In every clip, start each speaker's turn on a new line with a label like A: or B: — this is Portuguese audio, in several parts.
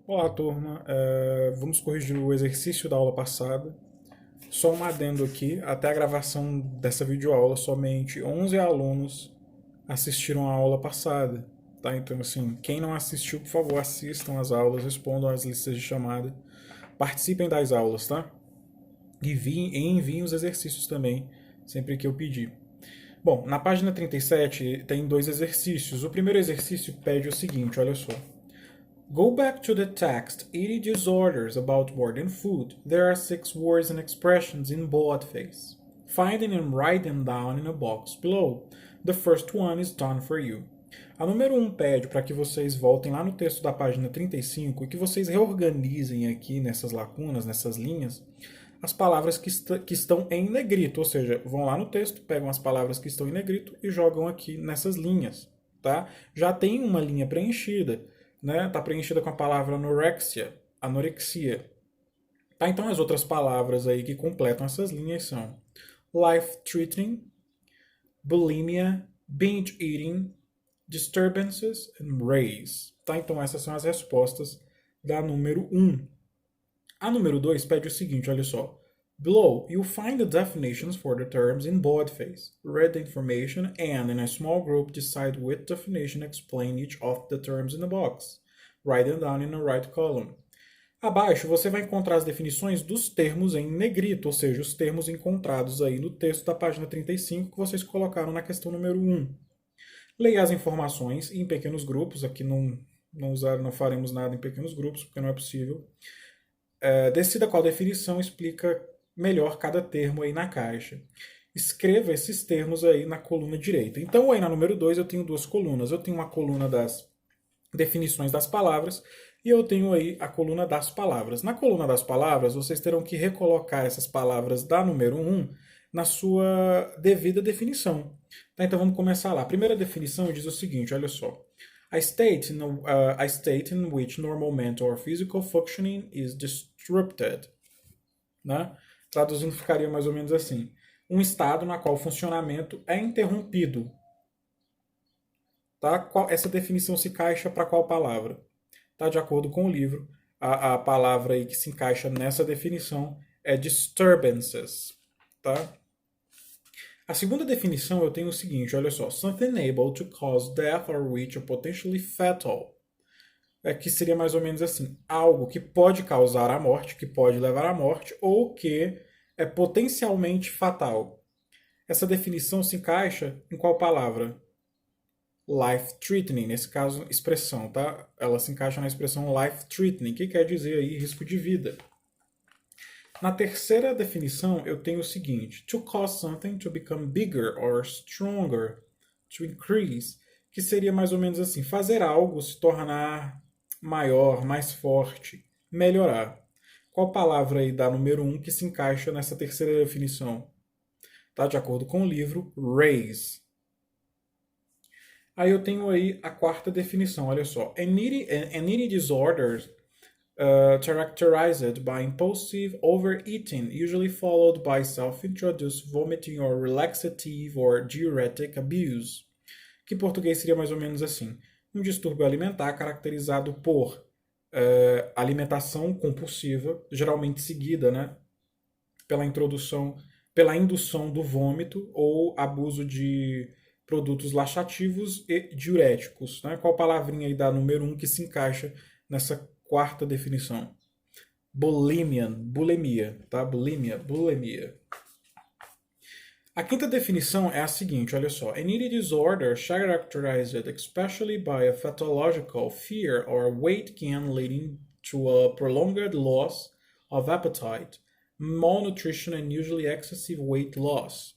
A: Olá, turma. Vamos corrigir o exercício da aula passada. Só um adendo aqui, até a gravação dessa videoaula, somente 11 alunos assistiram a aula passada. Tá? Então, assim, quem não assistiu, por favor, assistam as aulas, respondam às listas de chamada, participem das aulas, tá? E enviem os exercícios também, sempre que eu pedir. Bom, na página 37 tem dois exercícios. O primeiro exercício pede o seguinte, olha só. Go back to the text. Eating disorders about modern food. There are 6 words and expressions in boldface. Find them and write them down in a box below. The first one is done for you. A número 1 pede para que vocês voltem lá no texto da página 35 e que vocês reorganizem aqui nessas lacunas, nessas linhas, as palavras que estão em negrito, ou seja, vão lá no texto, pegam as palavras que estão em negrito e jogam aqui nessas linhas, tá? Já tem uma linha preenchida, né? Tá preenchida com a palavra anorexia, anorexia. Tá? Então as outras palavras aí que completam essas linhas são life-threatening, bulimia, binge eating, disturbances and raise. Tá? Então essas são as respostas da número 1. A número 2 pede o seguinte, olha só. Below, you'll find the definitions for the terms in boldface. Read the information and, in a small group, decide which definition explain each of the terms in the box. Write them down in the right column. Abaixo você vai encontrar as definições dos termos em negrito, ou seja, os termos encontrados aí no texto da página 35 que vocês colocaram na questão número 1. Leia as informações em pequenos grupos, aqui não faremos nada em pequenos grupos, porque não é possível. Decida qual definição explica melhor cada termo aí na caixa. Escreva esses termos aí na coluna direita. Então, aí na número 2 eu tenho duas colunas. Eu tenho uma coluna das definições das palavras e eu tenho aí a coluna das palavras. Na coluna das palavras, vocês terão que recolocar essas palavras da número 1 na sua devida definição. Tá, então vamos começar lá. A primeira definição diz o seguinte, olha só. A state in which normal mental or physical functioning is disrupted. Né? Traduzindo ficaria mais ou menos assim. Um estado na qual o funcionamento é interrompido. Tá? Essa definição se encaixa para qual palavra? Tá? De acordo com o livro, a palavra aí que se encaixa nessa definição é disturbances. Tá? A segunda definição eu tenho o seguinte, olha só. Something able to cause death or which are potentially fatal. Que seria mais ou menos assim. Algo que pode causar a morte, que pode levar à morte, ou que é potencialmente fatal. Essa definição se encaixa em qual palavra? Life-threatening, nesse caso, expressão, tá? Ela se encaixa na expressão life-threatening, que quer dizer aí risco de vida. Na terceira definição, eu tenho o seguinte: to cause something to become bigger or stronger, to increase, que seria mais ou menos assim: fazer algo se tornar maior, mais forte, melhorar. Qual palavra aí da número 1 que se encaixa nessa terceira definição? Tá? De acordo com o livro, raise. Aí eu tenho aí a quarta definição, olha só. An eating disorder characterized by impulsive overeating, usually followed by self-introduced vomiting or relaxative or diuretic abuse. Que em português seria mais ou menos assim. Um distúrbio alimentar caracterizado por alimentação compulsiva, geralmente seguida, né, pela indução do vômito ou abuso de produtos laxativos e diuréticos. Né? Qual palavrinha aí da número 1 que se encaixa nessa quarta definição? Bulimia, tá? Bulimia. A quinta definição é a seguinte, olha só. An eating disorder characterized especially by a pathological fear or weight gain leading to a prolonged loss of appetite, malnutrition and usually excessive weight loss.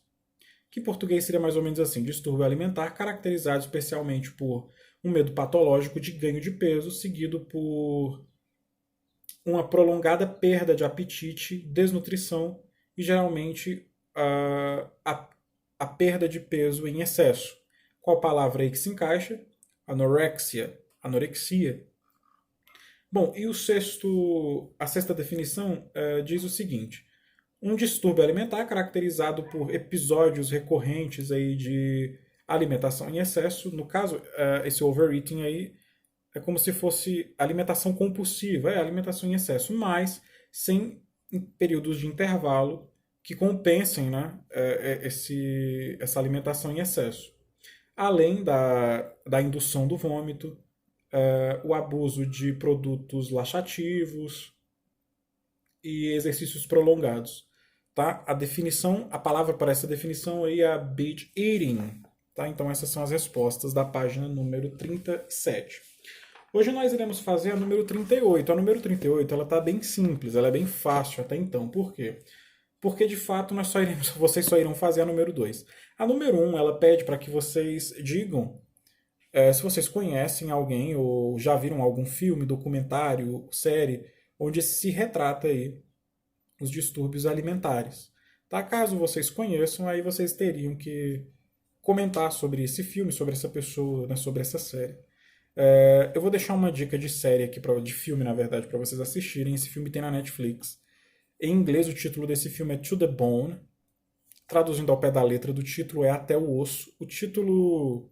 A: Que em português seria mais ou menos assim: distúrbio alimentar caracterizado especialmente por um medo patológico de ganho de peso, seguido por uma prolongada perda de apetite, desnutrição e geralmente a perda de peso em excesso. Qual palavra aí que se encaixa? Anorexia. Bom, e a sexta definição diz o seguinte: um distúrbio alimentar caracterizado por episódios recorrentes aí de alimentação em excesso. No caso, esse overeating aí é como se fosse alimentação compulsiva, alimentação em excesso, mas sem períodos de intervalo que compensem, né, essa alimentação em excesso. Além da indução do vômito, o abuso de produtos laxativos e exercícios prolongados. Tá? A palavra para essa definição aí é binge eating. Tá? Então essas são as respostas da página número 37. Hoje nós iremos fazer a número 38. A número 38 ela está bem simples, ela é bem fácil até então. Por quê? Porque de fato vocês só irão fazer a número 2. A número 1 ela pede para que vocês digam se vocês conhecem alguém ou já viram algum filme, documentário, série, onde se retrata aí os distúrbios alimentares. Tá? Caso vocês conheçam, aí vocês teriam que comentar sobre esse filme, sobre essa pessoa, né, sobre essa série. Eu vou deixar uma dica de série aqui, de filme, na verdade, para vocês assistirem. Esse filme tem na Netflix. Em inglês, o título desse filme é To the Bone. Traduzindo ao pé da letra do título, é Até o Osso. O título,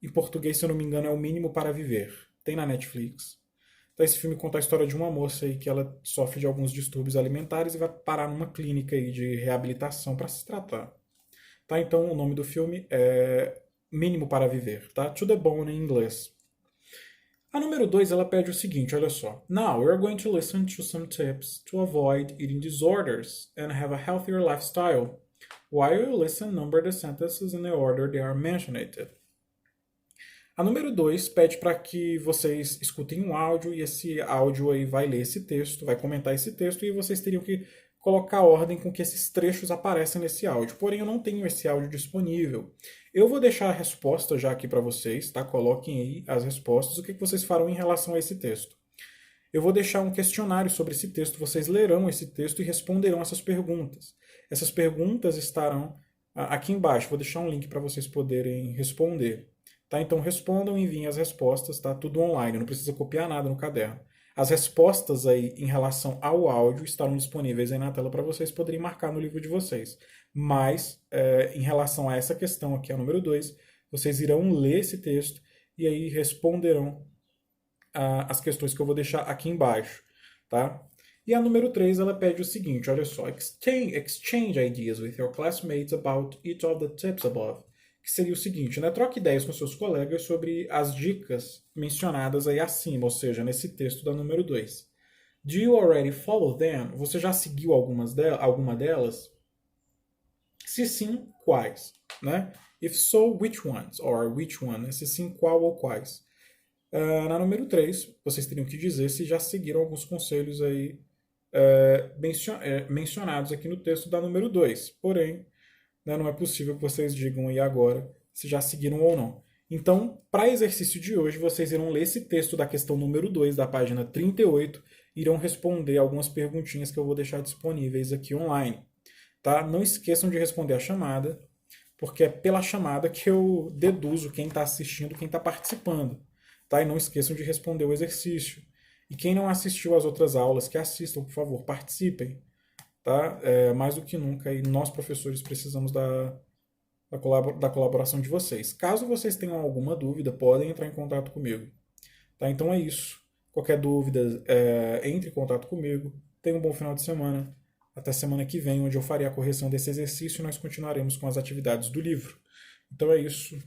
A: em português, se eu não me engano, é O Mínimo para Viver. Tem na Netflix. Então, esse filme conta a história de uma moça aí que ela sofre de alguns distúrbios alimentares e vai parar numa clínica aí de reabilitação para se tratar. Tá? Então, o nome do filme é Mínimo para Viver. Tá? To the Bone em inglês. A número 2 ela pede o seguinte, olha só. Now we're going to listen to some tips to avoid eating disorders and have a healthier lifestyle. While you listen, number the sentences in the order they are mentioned. A número 2 pede para que vocês escutem um áudio e esse áudio aí vai ler esse texto, vai comentar esse texto e vocês teriam que colocar a ordem com que esses trechos aparecem nesse áudio. Porém, eu não tenho esse áudio disponível. Eu vou deixar a resposta já aqui para vocês, tá? Coloquem aí as respostas, o que vocês farão em relação a esse texto. Eu vou deixar um questionário sobre esse texto, vocês lerão esse texto e responderão essas perguntas. Essas perguntas estarão aqui embaixo, vou deixar um link para vocês poderem responder. Tá? Então respondam e enviem as respostas, tá? Tudo online, não precisa copiar nada no caderno. As respostas aí em relação ao áudio estarão disponíveis aí na tela para vocês poderem marcar no livro de vocês. Mas, em relação a essa questão aqui, a número 2, vocês irão ler esse texto e aí responderão as questões que eu vou deixar aqui embaixo. Tá? E a número 3, ela pede o seguinte, olha só, exchange ideas with your classmates about each of the tips above. Que seria o seguinte, né? Troque ideias com seus colegas sobre as dicas mencionadas aí acima, ou seja, nesse texto da número 2. Do you already follow them? Você já seguiu alguma delas? Se sim, quais? Né? If so, which ones? Or which one? Se sim, qual ou quais? Na número 3, vocês teriam que dizer se já seguiram alguns conselhos aí mencionados aqui no texto da número 2. Porém, não é possível que vocês digam aí agora se já seguiram ou não. Então, para exercício de hoje, vocês irão ler esse texto da questão número 2, da página 38, e irão responder algumas perguntinhas que eu vou deixar disponíveis aqui online. Tá? Não esqueçam de responder a chamada, porque é pela chamada que eu deduzo quem está assistindo, quem está participando. Tá? E não esqueçam de responder o exercício. E quem não assistiu às outras aulas, que assistam, por favor, participem. Tá? Mais do que nunca, e nós professores precisamos da colaboração de vocês. Caso vocês tenham alguma dúvida, podem entrar em contato comigo. Tá? Então é isso. Qualquer dúvida, entre em contato comigo. Tenha um bom final de semana. Até semana que vem, onde eu farei a correção desse exercício e nós continuaremos com as atividades do livro. Então é isso.